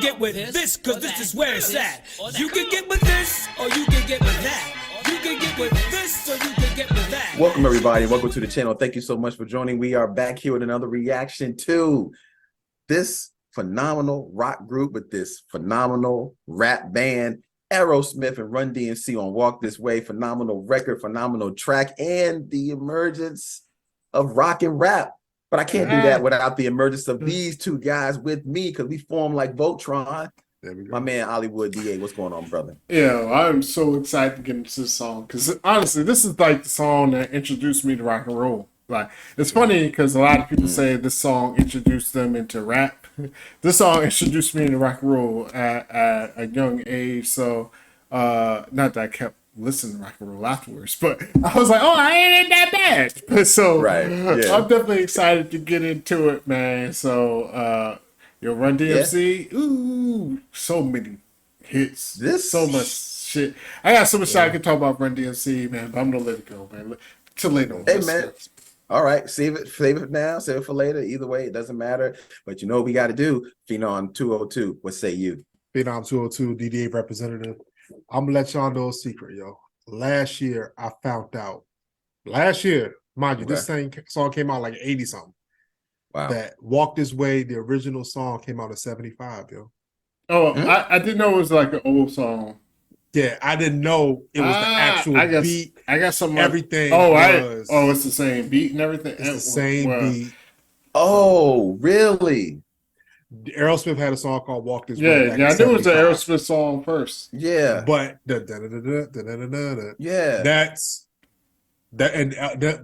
can get with this, cause this is where it's at. You can get with this, or you can get with that. You can get with this, or you can get with that. Welcome, everybody. Welcome to the channel. Thank you so much for joining. We are back here with another reaction to this phenomenal rock group with this phenomenal rap band, Aerosmith and Run-D.M.C. on Walk This Way. Phenomenal record, phenomenal track, and the emergence of rock and rap. But I can't do that without the emergence of these two guys with me, because we form like Voltron. There we go. My man Hollywood DA, what's going on, brother? Yeah, I'm so excited to get into this song because honestly, this is like the song that introduced me to rock and roll. Like, it's funny because a lot of people say this song introduced them into rap. This song introduced me into rock and roll at a young age. So, not that I kept listening to rock and roll afterwards, but I was like, oh, I ain't that bad. So, right, yeah. I'm definitely excited to get into it, man. So, Run-D.M.C. Yeah. Ooh, so many hits. So much shit. I got so much shit I can talk about Run-D.M.C, man, but I'm gonna let it go, man. Till later. Hey, man. All right, save it now, save it for later. Either way, it doesn't matter. But you know what we got to do? Phenom 202. What say you? Phenom 202, DDA representative. I'm gonna let y'all know a secret, yo. Last year, I found out. Last year, mind you, this song came out like 80 something. Wow. That Walk This Way, the original song came out in 75, yo. Oh, I didn't know it was like an old song. Yeah, I didn't know it was the actual beat. I got some everything. It's the same beat and everything. It's the same beat. Oh, really? Aerosmith had a song called Walk This Way. Yeah, I knew it was an Aerosmith song first. Yeah. But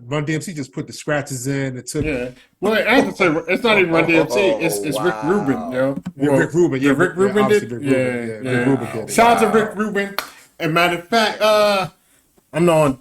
Run-D.M.C just put the scratches in. It took. Yeah. Well, I have to say, it's not even Run-D.M.C. It's Rick Rubin, yo. Well, Rick Rubin. Yeah, Rick Rubin did. Rick Rubin did. Shout out to Rick Rubin. And matter of fact, I'm on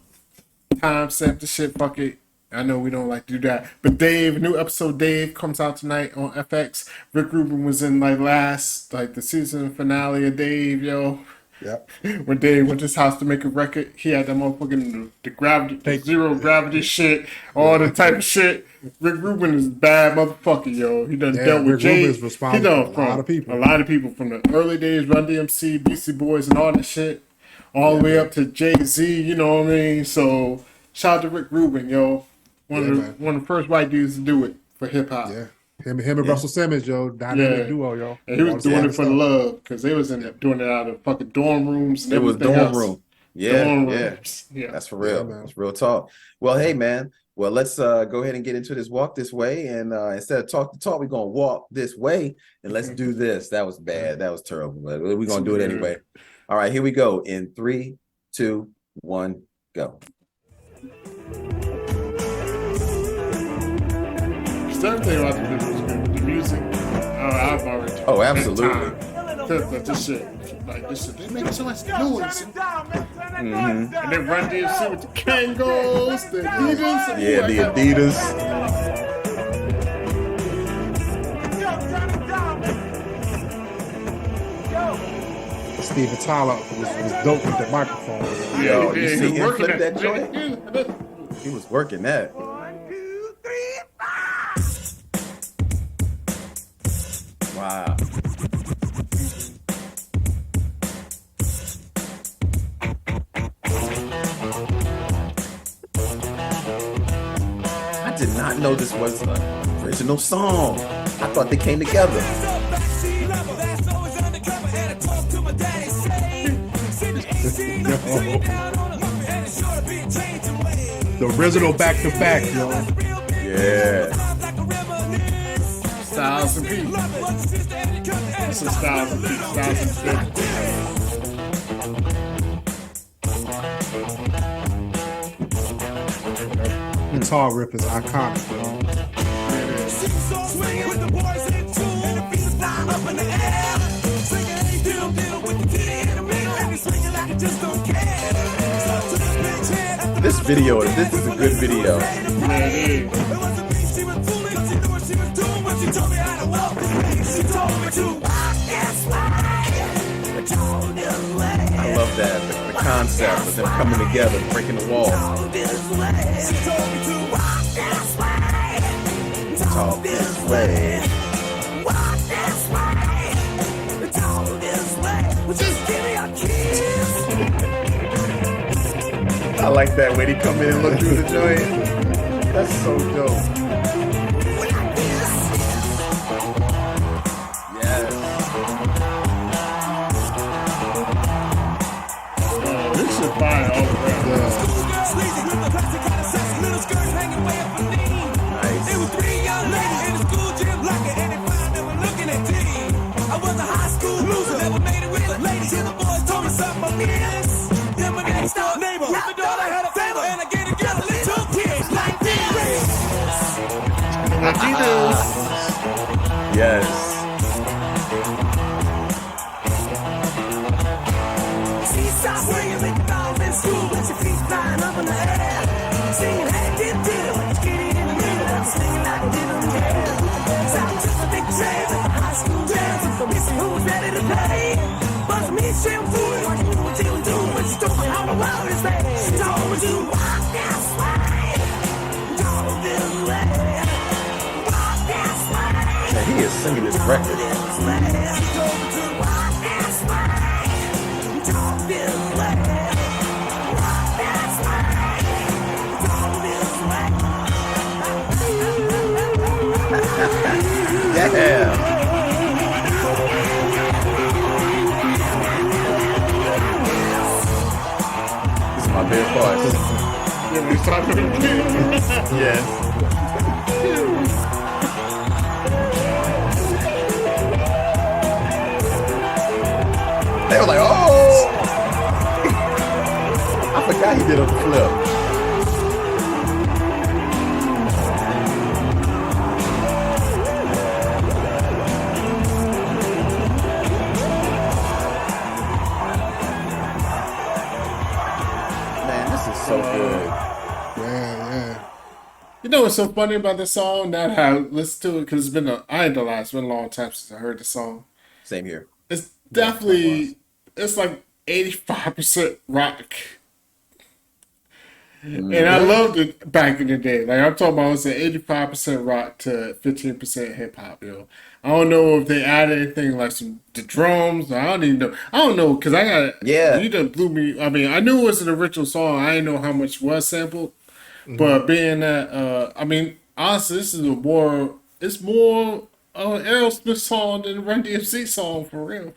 time stamp the shit. Fuck it. I know we don't like to do that, but new episode Dave comes out tonight on FX. Rick Rubin was in the season finale of Dave, yo. Yep. When Dave went to his house to make a record, he had that motherfucking the zero gravity shit, all the type of shit. Rick Rubin is a bad motherfucker, yo. He done dealt with Jay. He done from a lot of people from the early days, Run-D.M.C, Beastie Boys, and all that shit, all the way up to Jay-Z. You know what I mean? So shout out to Rick Rubin, yo. One of the first white dudes to do it for hip hop. Yeah. Him and Russell Simmons, yo, dynamic duo, yo. And he was doing it for the love, because they was doing it out of fucking dorm rooms. And it was dorm room. Yeah, dorm yeah. Rooms. Yeah. That's for real. Yeah, that's real talk. Well, hey, man. Well, let's go ahead and get into this Walk This Way. And instead of talk the talk, we're going to walk this way. And let's do this. That was bad. That was terrible. But we're going to do it anyway. All right, here we go. In 3, 2, 1, go. Everything about the music, I've already told Oh, absolutely. This shit, they make so much noise. And then Run-D.M.C with the Kangos, the Adidas. Yeah, the Adidas. Steven Tyler was dope with the microphone. Yo, you see him flip that joint? He was working that. Wow. I did not know this was an original song. I thought they came together. The original back to back, yo. Yeah. Styles and Pete. This is Styles and Pete. Styles and Pete. Guitar riff is iconic, yo. Swinging with the boys in tune, and the beat is down up in the air. Swinging any deal with the kitty in the middle, and swinging like I just don't care. This video, this is a good video. She told me how to walk this way. She told me to walk this way. I love that, the concept of them coming together, breaking the wall. Talk this way. Talk this way. Walk this way. I like that when he come in and look through the joint. That's so dope. Yes. This shit fire all around. Sleazy with the plastic kind of sassy little skirts hanging way up her knee. Nice. There were 3 young ladies in the school gym blocking, and they found they were looking at tea. I was a high school loser, never made it with the ladies. Till the boys told me something about this. Then my next door neighbor, my daughter had a favor, and I gave together little kids like this. Like you do. Yes. She stopped swinging with the dolls in school, with your feet flying up in the air. Singing, hey, did with the kitty in the middle, and singing like a dinner in the air. So I took a big jam at the high school dance, and so missing who was ready to play. But me, she was doing what you were doing, when she told me how the world is made. She told me to walk this way, don't this way, walk this way. Man, he is singing this record. This way. She told me to walk this way, don't this way, walk this way, don't this way. Yeah. This is my favorite part. Yes. They were like, oh! I forgot he did a flip. Man, this is so good. Yeah. You know what's so funny about this song? Not how I listened to it, because I ain't gonna lie, it's been a long time since I heard the song. Same here. It's definitely, it's like 85% rock. And I loved it back in the day. Like I'm talking about, it's an 85% rock to 15% hip hop, yo. I don't know if they added anything like the drums. I don't even know. I don't know, because you done blew me. I mean, I knew it was an original song. I didn't know how much was sampled. But being that, I mean, honestly, this is it's more Aerosmith song than a Run-D.M.C. song, for real.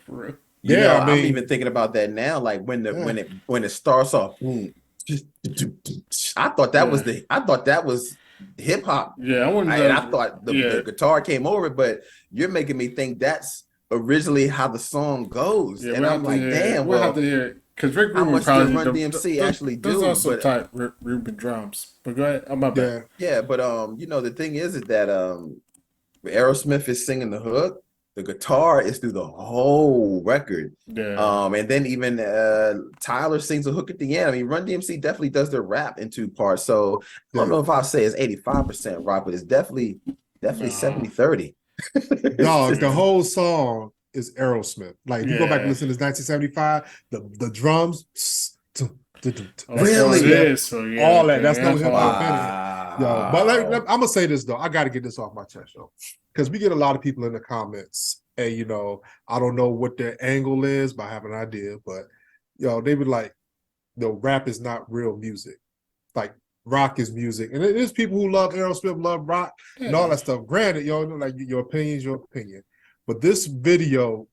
Yeah, I mean, I'm even thinking about that now. Like when it starts off, boom. I thought that was hip hop. Yeah, I thought the guitar came over, but you're making me think that's originally how the song goes. Yeah, and I'm like, damn, we'll have to hear it. Because Rick Rubin, how much does Run-D.M.C. actually do? There's also type Rick Rubin drums. But go ahead, I'm about that. Yeah, but the thing is that Aerosmith is singing the hook. The guitar is through the whole record. Yeah. And then even Tyler sings a hook at the end. I mean, Run-D.M.C. definitely does their rap in 2 parts. So I don't know if I'll say it's 85% rock, but it's definitely 70-30. Dog, the whole song is Aerosmith. Like if you go back and listen to this 1975, the drums. Really? All that. That's no hip hop in it. Yo, but I'm gonna say this though. I got to get this off my chest, though, because we get a lot of people in the comments, and I don't know what their angle is, but I have an idea. But they be like, rap is not real music. Like rock is music, and there's people who love Aerosmith, love rock, and all that stuff. Granted, like your opinion is your opinion, but this video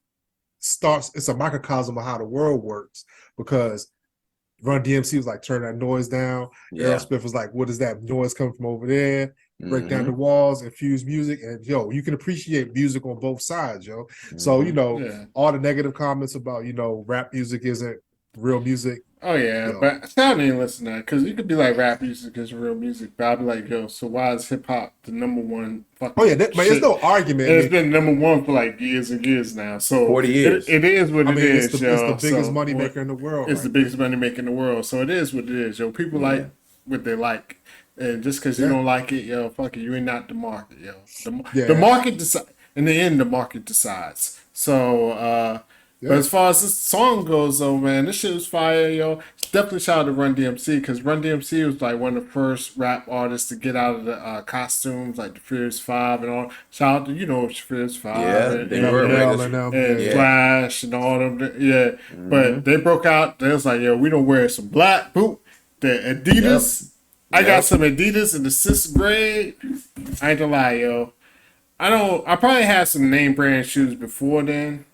it's a microcosm of how the world works, because Run-D.M.C. was like, turn that noise down. Aerosmith was like, what is that noise coming from over there? Break down the walls, infuse music, and you can appreciate music on both sides, yo. So all the negative comments about rap music isn't real music. Oh yeah, but I didn't listen to that, because you could be like, rap music is real music, but I'd be like, so why is hip hop the #1 fucking? Oh yeah, but it's no argument. And it's been #1 for like years and years now. So 40 years. It is what it is. It's the biggest money maker in the world. It's the biggest money maker in the world. So it is what it is, yo. People like what they like, and just because you don't like it, fuck it, you ain't not the market, yo. The market decides. In the end, the market decides. So. But as far as this song goes, though, man, this shit was fire, yo. Definitely shout out to Run-D.M.C., because Run-D.M.C. was like one of the first rap artists to get out of the costumes, like the Furious 5 and all. Shout out to, Furious 5 and Flash and all them. Yeah, but they broke out. They was like, yo, we don't wear some black boot. The Adidas. I got some Adidas in the 6th grade. I ain't gonna lie, yo. I probably had some name brand shoes before then.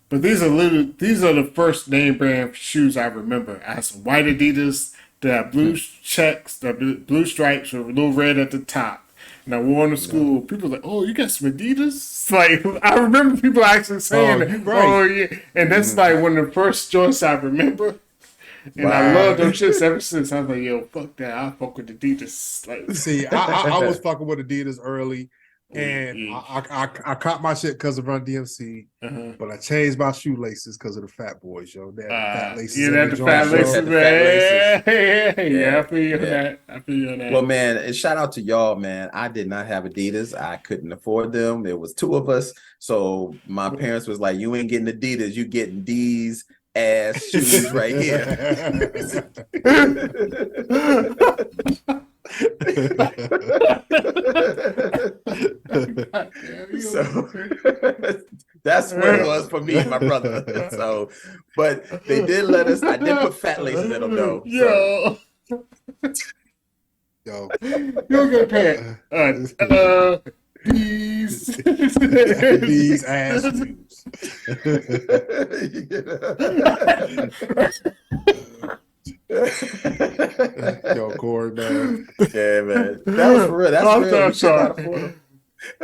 But these are the first name brand shoes I remember. I had some white Adidas that had blue checks, the blue stripes with a little red at the top. And I wore them to school. People were like, "Oh, you got some Adidas?" Like, I remember people actually saying, "Oh, yeah." And that's like one of the first joints I remember. And I love them shits ever since. I was like, "Yo, fuck that! I fuck with Adidas." Like, see, I was fucking with Adidas early. And I caught my shit because of Run-D.M.C, but I changed my shoelaces because of the Fat Boys, yo. They had the fat laces. Yeah, the fat laces, man. Yeah, I feel you on that. I feel you on that. Well, man, and shout out to y'all, man. I did not have Adidas. I couldn't afford them. There was 2 of us. So my parents was like, you ain't getting Adidas. You getting these ass shoes right here. So that's what it was for me and my brother. So, but they did let us. I did put fat laces in them though. Yo, Yo, you're gonna pay these ass shoes. Yo, Corey, man. Yeah, man. That was for real. That's real.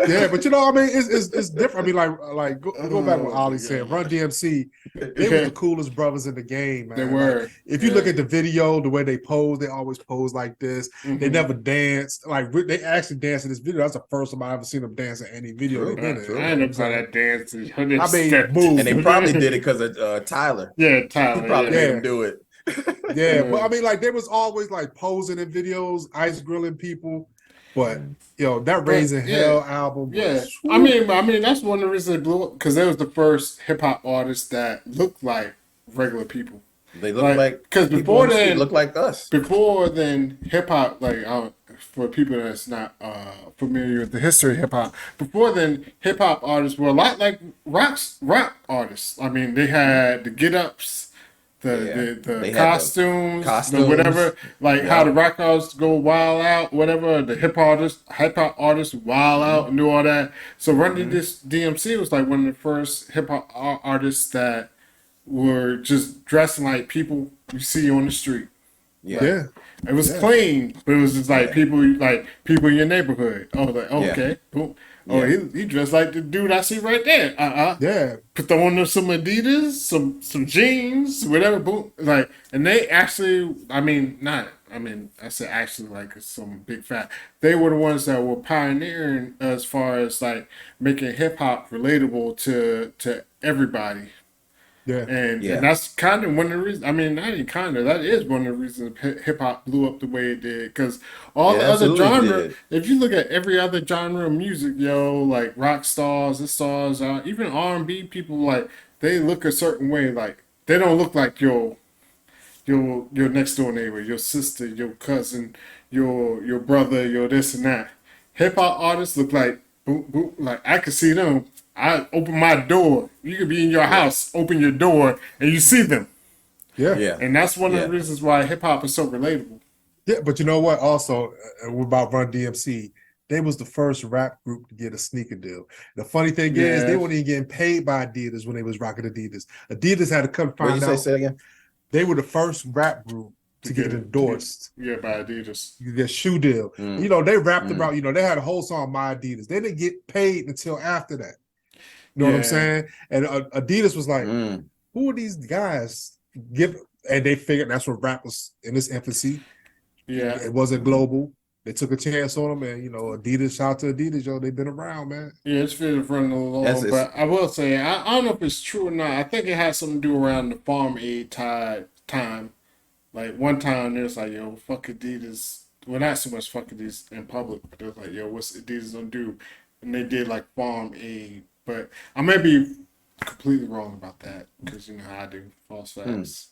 Yeah, but you know, I mean, it's different. I mean, like go back to what Ollie said. Run-D.M.C, they were the coolest brothers in the game, man. They were. Like, if you look at the video, the way they pose, they always pose like this. They never danced. Like they actually danced in this video. That's the first time I ever seen them dance in any video they've been in. I ain't never saw that dance. I mean, move. And they probably did it because of Tyler. Yeah, Tyler. He probably made him do it. Yeah, but I mean, like, they was always like posing in videos, ice grilling people. But yo, that Raising Hell album. Was, I mean, that's one of the reasons they blew up, because they was the first hip hop artists that looked like regular people. They look like because before then, look like us. Before then, hip hop, like for people that's not familiar with the history of hip hop, before then, hip hop artists were a lot like rock artists. I mean, they had the get ups. The costumes, the whatever, like how the rock artists go wild out, whatever. The hip hop artists wild out and do all that. So Run-D.M.C was like one of the first hip hop artists that were just dressing like people you see on the street. Yeah. It was clean, but it was just like people in your neighborhood. Oh, like okay, boom. Oh, he dressed like the dude I see right there. Yeah. Put on some Adidas, some jeans, whatever. Boom. Like, and they actually, I said actually like some big fat. They were the ones that were pioneering as far as like making hip hop relatable to everybody. Yeah. And that's kind of one of the reasons. I mean, not even kind of. That is one of the reasons hip hop blew up the way it did. Because all the other genre, if you look at every other genre of music, like rock stars, even R&B people, like they look a certain way. Like they don't look like your next door neighbor, your sister, your cousin, your brother, your this and that. Hip hop artists look like boom, boom. Like I could see them. I open my door. You could be in your house, open your door, and you see them. Yeah. And that's one of the reasons why hip hop is so relatable. Yeah, but you know what? Also, about Run-D.M.C, they was the first rap group to get a sneaker deal. The funny thing is, they weren't even getting paid by Adidas when they was rocking Adidas. Adidas had to come find out. Say again? They were the first rap group to get endorsed. By Adidas. You get shoe deal. You know, they rapped about, they had a whole song, My Adidas. They didn't get paid until after that. You know what I'm saying? And Adidas was like, who are these guys? And they figured that's what rap was in its infancy. Yeah. It wasn't global. They took a chance on them, and, Adidas, shout out to Adidas, they've been around, man. Yeah, it's been running along. But I will say, I don't know if it's true or not. I think it has something to do around the Farm Aid time. Like, one time, there's like, yo, fuck Adidas. Well, not so much fuck Adidas in public, but they're like, yo, what's Adidas gonna do? And they did, like, Farm Aid. But I may be completely wrong about that because you know how I do false facts.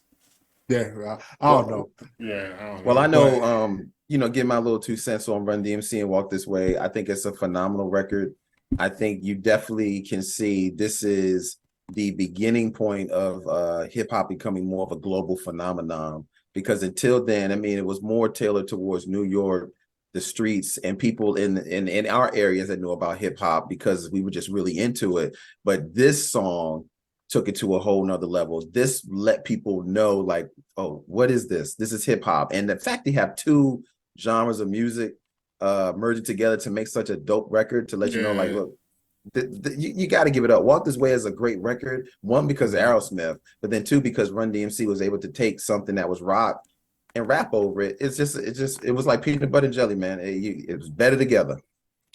Yeah, I don't know. Yeah, I don't know. Well, I know, give my little 2 cents on Run-D.M.C and Walk This Way. I think it's a phenomenal record. I think you definitely can see this is the beginning point of hip hop becoming more of a global phenomenon because until then, I mean, it was more tailored towards New York, the streets, and people in our areas that knew about hip hop because we were just really into it. But this song took it to a whole nother level. This let people know, like, oh, what is this? This is hip hop. And the fact they have two genres of music merging together to make such a dope record, to let you know, like, look, you got to give it up. Walk This Way is a great record. One, because of Aerosmith, but then two, because Run-D.M.C was able to take something that was rock and rap over it. It was like peanut butter and jelly, man. It was better together,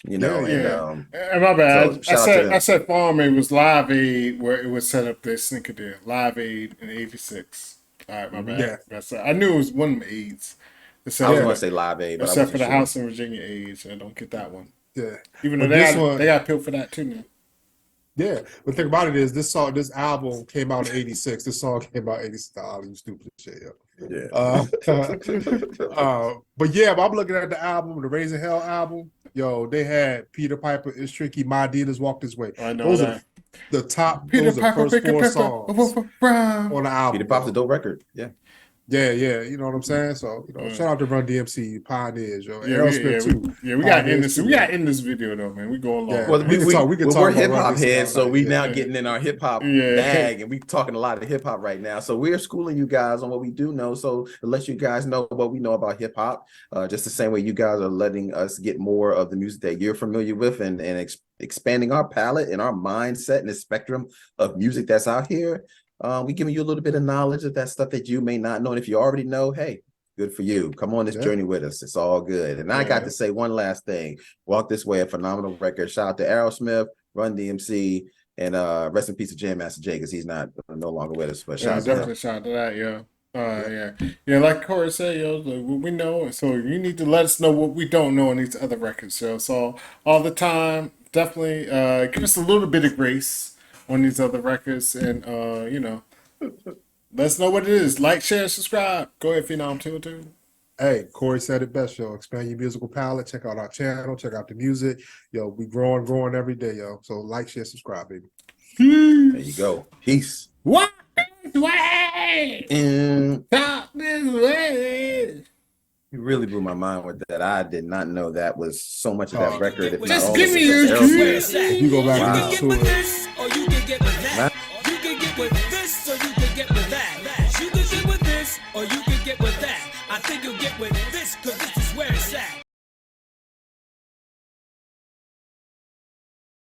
you know. And my bad. So I said Farm Aid was Live Aid, where it was set up their sneaker deal. Live Aid in '86. All right, my bad. Yeah. I knew it was one of the aids. I was going to say Live Aid, but except for the House in Virginia aids, so I don't get that one. Yeah, even though they got peeled for that too now. Yeah, but the thing about it is, this album came out in '86. This song came out in '86. Oh, you stupid shit, yo. Yeah. But yeah, if I'm looking at the album, the Raising Hell album, yo, they had Peter Piper, It's Tricky, My Adidas, Walk This Way. I know those that. Are the top. Peter those Piper, are the first 4 songs on the album. Peter Piper's a dope record. Yeah. Yeah, you know what I'm saying. So shout out to Run-D.M.C, pioneers, yo. Aerosmith too. We got to end this. We got to end this video though, man. We go along. Yeah. Well, we're hip hop heads, so we now getting getting in our hip hop bag, and we talking a lot of hip hop right now. So we're schooling you guys on what we do know. So to let you guys know what we know about hip hop, just the same way you guys are letting us get more of the music that you're familiar with, and expanding our palette and our mindset and the spectrum of music that's out here. We giving you a little bit of knowledge of that stuff that you may not know. And if you already know, hey, good for you. Come on this journey with us. It's all good. And I got to say one last thing. Walk This Way, a phenomenal record. Shout out to Aerosmith, Run-D.M.C, and rest in peace to Jam Master Jay, because he's no longer with us. But shout out to him. Shout out to that, yeah. Like Corey said, we know. So you need to let us know what we don't know on these other records, yo. So all the time, definitely give us a little bit of grace on these other records, and let us know what it is. Like, share, subscribe. Go ahead, Phenom 202. Hey, Corey said it best, yo. Expand your musical palette. Check out our channel. Check out the music. Yo, we growing every day, yo. So like, share, subscribe, baby. There you go. Peace. Walk this way. Talk this way. You really blew my mind with that. I did not know that was so much of that record. If Just not give all me of it. your You go back You and can get listen with to it. this, or you can get with